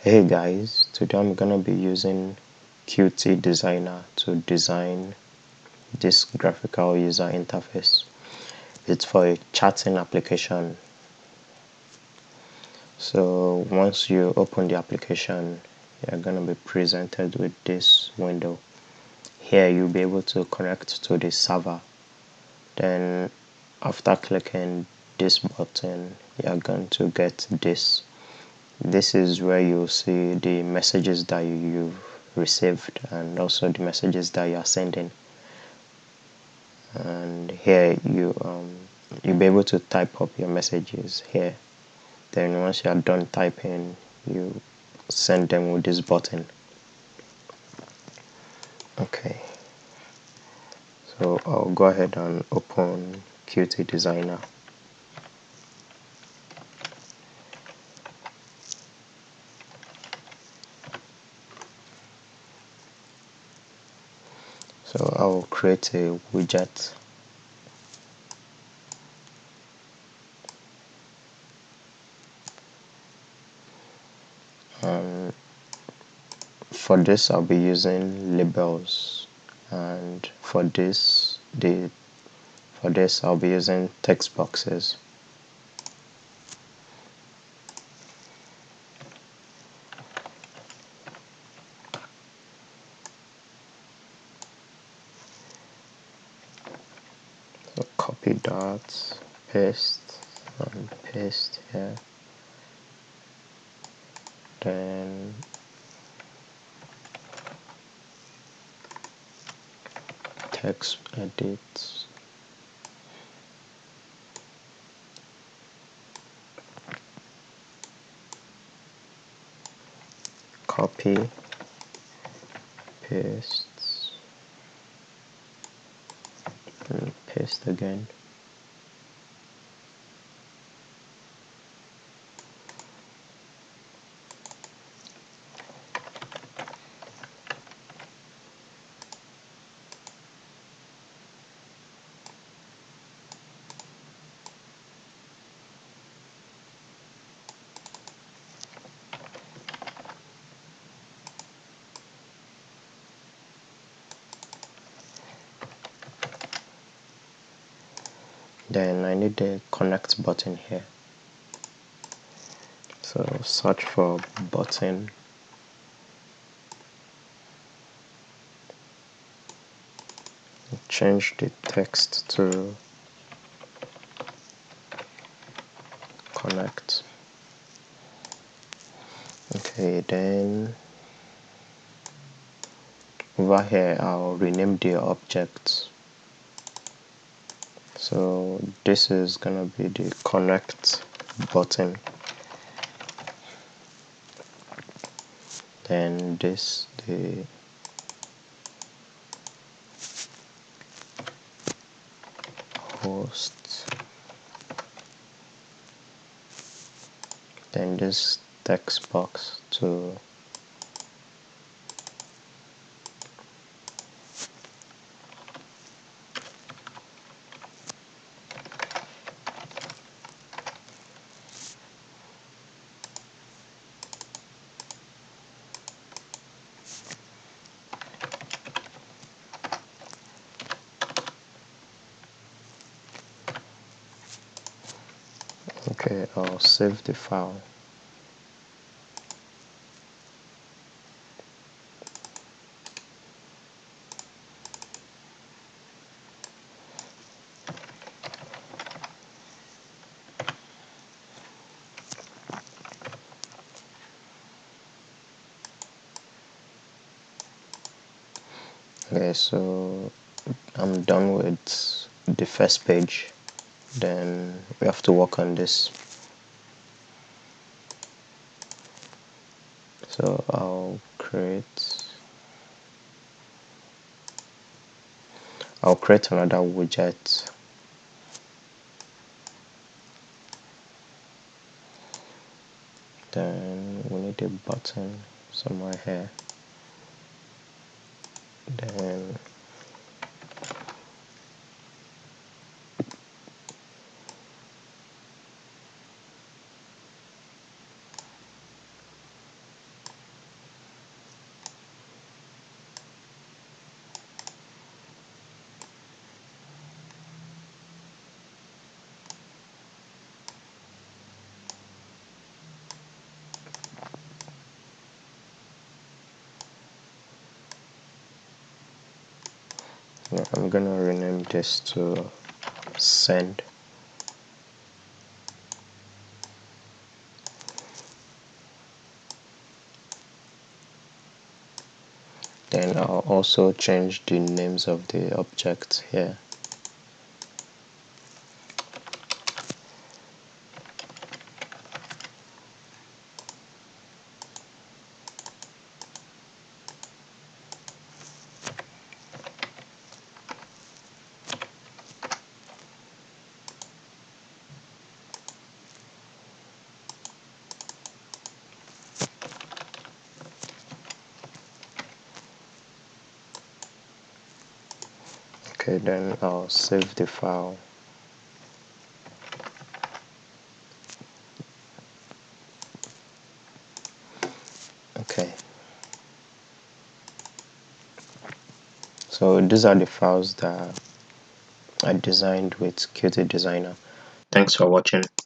Hey guys, today I'm gonna be using Qt Designer to design this graphical user interface. It's for a chatting application. So once you open the application, you're gonna be presented with this window. Here you'll be able to connect to the server. Then after clicking this button, you're going to get this. This is where you'll see the messages that you've received and also the messages that you are sending. And here you'll be able to type up your messages here. Then once you are done typing, you send them with this button. Okay, so I'll go ahead and open Qt Designer. So I'll create a widget. For this I'll be using labels, and for this I'll be using text boxes. So copy that, paste, and paste here. Then text edit. Copy, paste, and paste again. Then I need the connect button here. So search for button. Change the text to connect. Okay, then over here I'll rename the object. So this is gonna be the connect button. Then this the host. Then this text box to okay, I'll save the file. Okay, so I'm done with the first page. Then we have to work on this. So I'll create another widget. Then we need a button somewhere here. Then I'm gonna rename this to send. Then I'll also change the names of the objects here. Okay, then I'll save the file. Okay, so these are the files that I designed with Qt Designer. Thanks for watching.